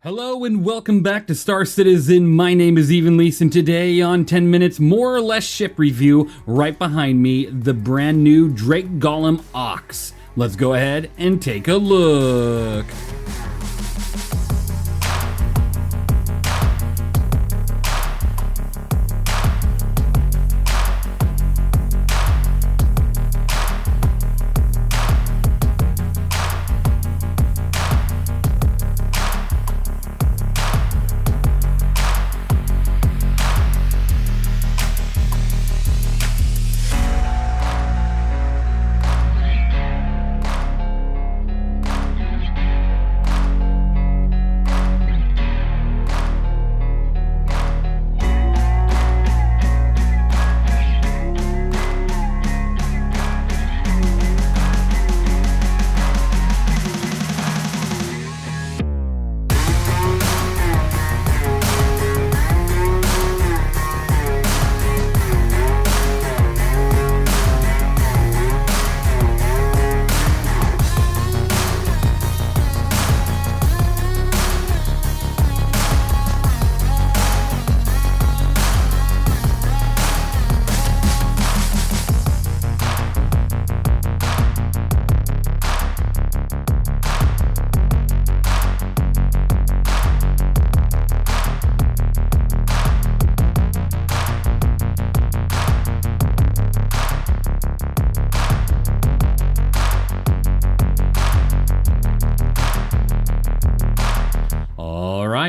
Hello and welcome back to Star Citizen. My name is Evenlease, and today on 10 Minutes More or Less Ship Review, right behind me, the brand new Drake Golem Ox. Let's go ahead and take a look.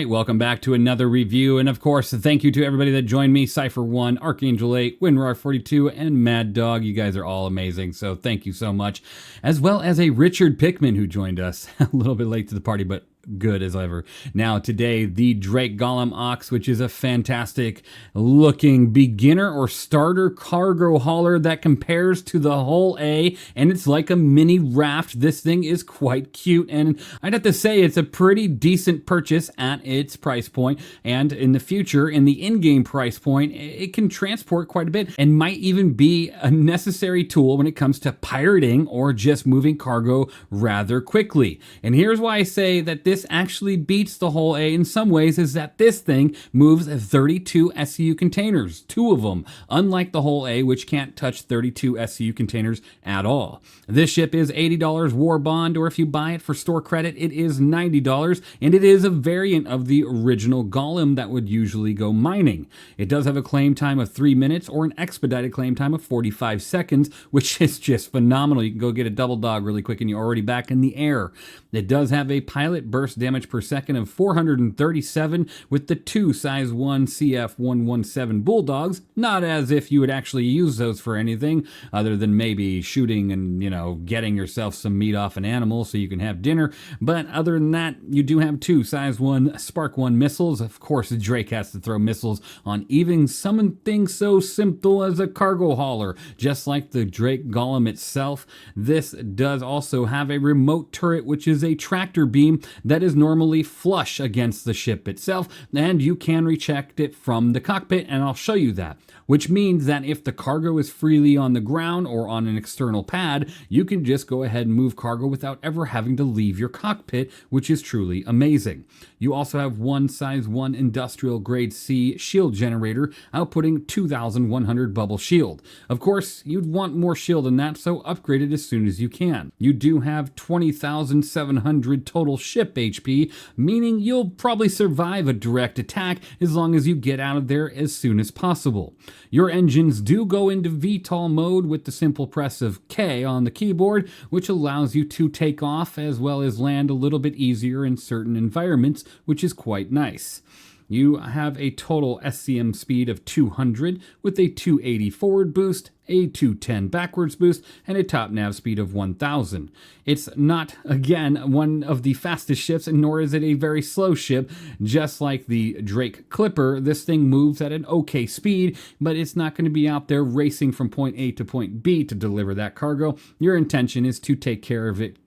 Welcome back to another review, and of course, thank you to everybody that joined me, Cypher1, Archangel 8, WinRar 42, and Maddog. You guys are all amazing, so thank you so much. As well as a Richard Pickman who joined us a little bit late to the party, but good as ever. Now today, the Drake Golem Ox, which is a fantastic looking beginner or starter cargo hauler that compares to the Hull A, and it's like a mini raft. This thing is quite cute, and I'd have to say it's a pretty decent purchase at its price point, and in the future, in the in-game price point, it can transport quite a bit and might even be a necessary tool when it comes to pirating or just moving cargo rather quickly. And here's why I say that this actually beats the Hull A in some ways, is that this thing moves 32 SCU containers, 2 of them, unlike the Hull A, which can't touch 32 SCU containers at all. This ship is $80 war bond, or if you buy it for store credit, it is $90, and it is a variant of the original Golem that would usually go mining. It does have a claim time of 3 minutes or an expedited claim time of 45 seconds, which is just phenomenal. You can go get a double dog really quick and you're already back in the air. It does have a pilot burst damage per second of 437 with the 2 size 1 CF117 Bulldogs, not as if you would actually use those for anything other than maybe shooting and, getting yourself some meat off an animal so you can have dinner, but other than that, you do have 2 size 1 Spark 1 missiles. Of course, Drake has to throw missiles on even something so simple as a cargo hauler, just like the Drake Golem itself. This does also have a remote turret, which is a tractor beam that is normally flush against the ship itself, and you can recheck it from the cockpit, and I'll show you that. Which means that if the cargo is freely on the ground or on an external pad, you can just go ahead and move cargo without ever having to leave your cockpit, which is truly amazing. You also have 1 size 1 industrial grade C shield generator, outputting 2,100 bubble shield. Of course, you'd want more shield than that, so upgrade it as soon as you can. You do have 20,700 total ship HP, meaning you'll probably survive a direct attack as long as you get out of there as soon as possible. Your engines do go into VTOL mode with the simple press of K on the keyboard, which allows you to take off as well as land a little bit easier in certain environments, which is quite nice. You have a total SCM speed of 200 with a 280 forward boost, a 210 backwards boost, and a top nav speed of 1000. It's not, again, one of the fastest ships, and nor is it a very slow ship. Just like the Drake Clipper, this thing moves at an okay speed, but it's not going to be out there racing from point A to point B to deliver that cargo. Your intention is to take care of it,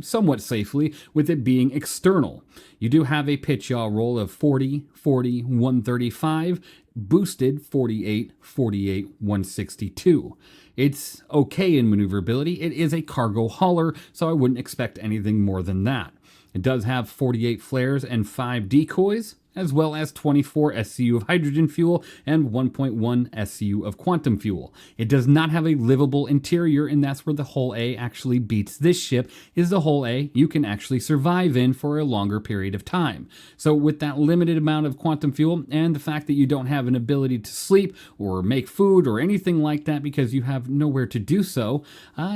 somewhat safely, with it being external. You do have a pitch yaw roll of 40, 40, 135, boosted 48, 48, 162. It's okay in maneuverability. It is a cargo hauler, so I wouldn't expect anything more than that. It does have 48 flares and 5 decoys, as well as 24 SCU of hydrogen fuel and 1.1 SCU of quantum fuel. It does not have a livable interior, and that's where the Hull A actually beats this ship, is the Hull A you can actually survive in for a longer period of time. So with that limited amount of quantum fuel and the fact that you don't have an ability to sleep or make food or anything like that because you have nowhere to do so,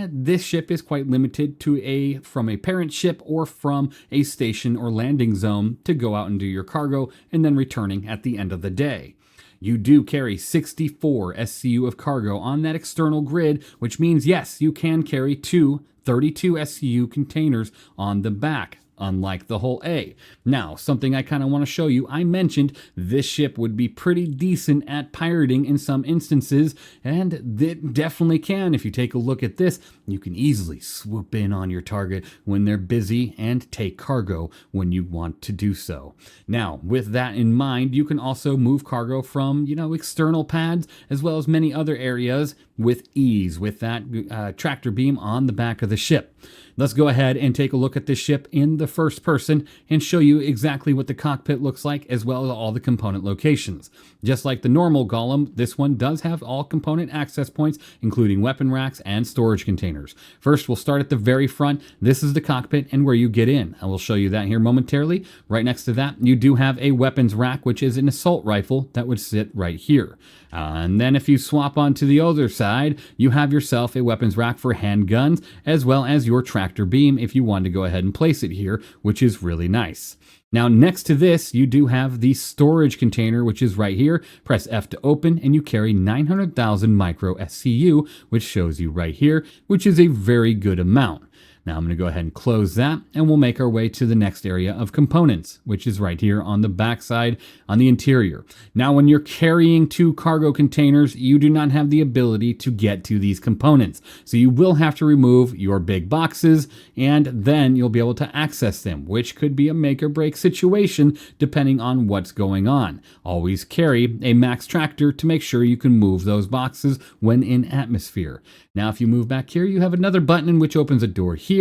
this ship is quite limited to from a parent ship or from a station or landing zone to go out and do your cargo and then returning at the end of the day. You do carry 64 SCU of cargo on that external grid, which means yes, you can carry two 32 SCU containers on the back, unlike the Hull A. Now, something I kind of want to show you, I mentioned this ship would be pretty decent at pirating in some instances, and it definitely can. If you take a look at this, you can easily swoop in on your target when they're busy and take cargo when you want to do so. Now, with that in mind, you can also move cargo from, external pads as well as many other areas with ease with that tractor beam on the back of the ship. Let's go ahead and take a look at this ship in the first person and show you exactly what the cockpit looks like as well as all the component locations. Just like the normal Golem, this one does have all component access points, including weapon racks and storage containers. First, we'll start at the very front. This is the cockpit and where you get in. I will show you that here momentarily. Right next to that, you do have a weapons rack, which is an assault rifle that would sit right here. And then if you swap onto the other side, you have yourself a weapons rack for handguns, as well as your tractor beam if you want to go ahead and place it here, which is really nice. Now, next to this, you do have the storage container, which is right here. Press F to open, and you carry 900,000 micro SCU, which shows you right here, which is a very good amount. Now I'm going to go ahead and close that, and we'll make our way to the next area of components, which is right here on the back side on the interior. Now, when you're carrying two cargo containers, you do not have the ability to get to these components. So you will have to remove your big boxes, and then you'll be able to access them, which could be a make or break situation depending on what's going on. Always carry a max tractor to make sure you can move those boxes when in atmosphere. Now, if you move back here, you have another button which opens a door here.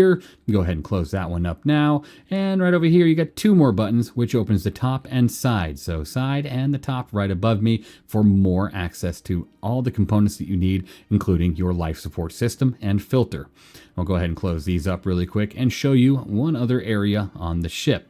Go ahead and close that one up now. And right over here, you got two more buttons which opens the top and side. So side and the top right above me for more access to all the components that you need, including your life support system and filter. I'll go ahead and close these up really quick and show you one other area on the ship.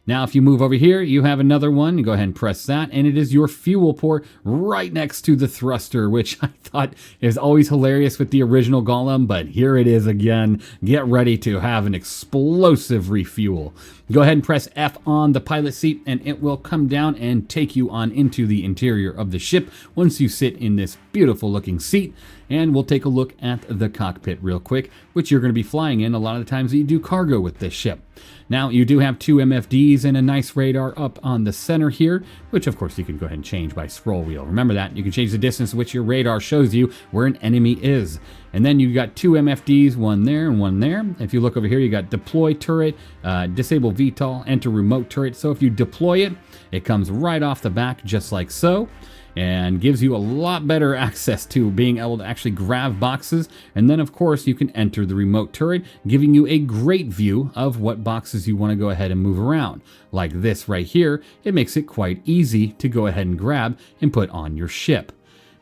Now, if you move over here, you have another one. You go ahead and press that, and it is your fuel port right next to the thruster, which I thought is always hilarious with the original Golem, but here it is again. Get ready to have an explosive refuel. Go ahead and press F on the pilot seat, and it will come down and take you on into the interior of the ship once you sit in this beautiful looking seat. And we'll take a look at the cockpit real quick, which you're going to be flying in a lot of the times that you do cargo with this ship. Now, you do have two MFDs and a nice radar up on the center here, which of course you can go ahead and change by scroll wheel. Remember that. You can change the distance to which your radar shows you where an enemy is. And then you got two MFDs, one there and one there. If you look over here, you got deploy turret, disable VTOL, enter remote turret. So if you deploy it, it comes right off the back just like so, and gives you a lot better access to being able to actually grab boxes. And then of course you can enter the remote turret, giving you a great view of what boxes you want to go ahead and move around. Like this right here, it makes it quite easy to go ahead and grab and put on your ship.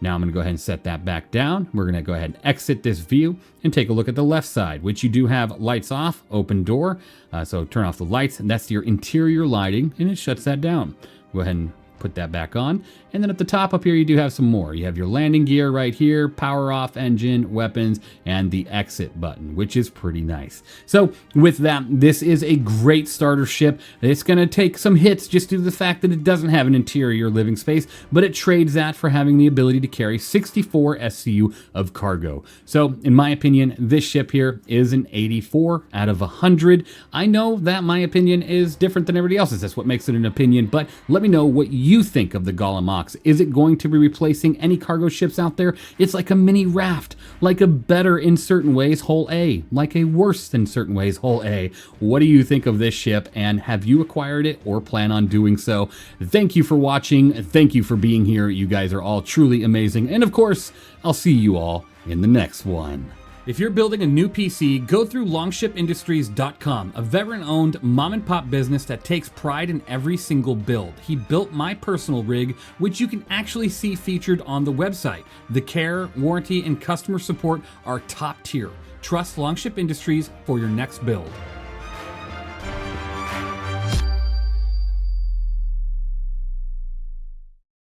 Now I'm going to go ahead and set that back down. We're going to go ahead and exit this view and take a look at the left side, which you do have lights off, open door. So turn off the lights, and that's your interior lighting, and it shuts that down. Go ahead and put that back on. And then at the top up here, you do have some more. You have your landing gear right here, power off engine, weapons, and the exit button, which is pretty nice. So with that, this is a great starter ship. It's going to take some hits just due to the fact that it doesn't have an interior living space, but it trades that for having the ability to carry 64 SCU of cargo. So in my opinion, this ship here is an 84 out of 100. I know that my opinion is different than everybody else's. That's what makes it an opinion, but let me know what you think of the Golem. Is it going to be replacing any cargo ships out there? It's like a mini raft, like a better in certain ways Hull A, like a worse in certain ways Hull A. What do you think of this ship, and have you acquired it or plan on doing so? Thank you for watching. Thank you for being here. You guys are all truly amazing. And of course, I'll see you all in the next one. If you're building a new PC, go through longshipindustries.com, a veteran-owned mom-and-pop business that takes pride in every single build. He built my personal rig, which you can actually see featured on the website. The care, warranty, and customer support are top tier. Trust Longship Industries for your next build.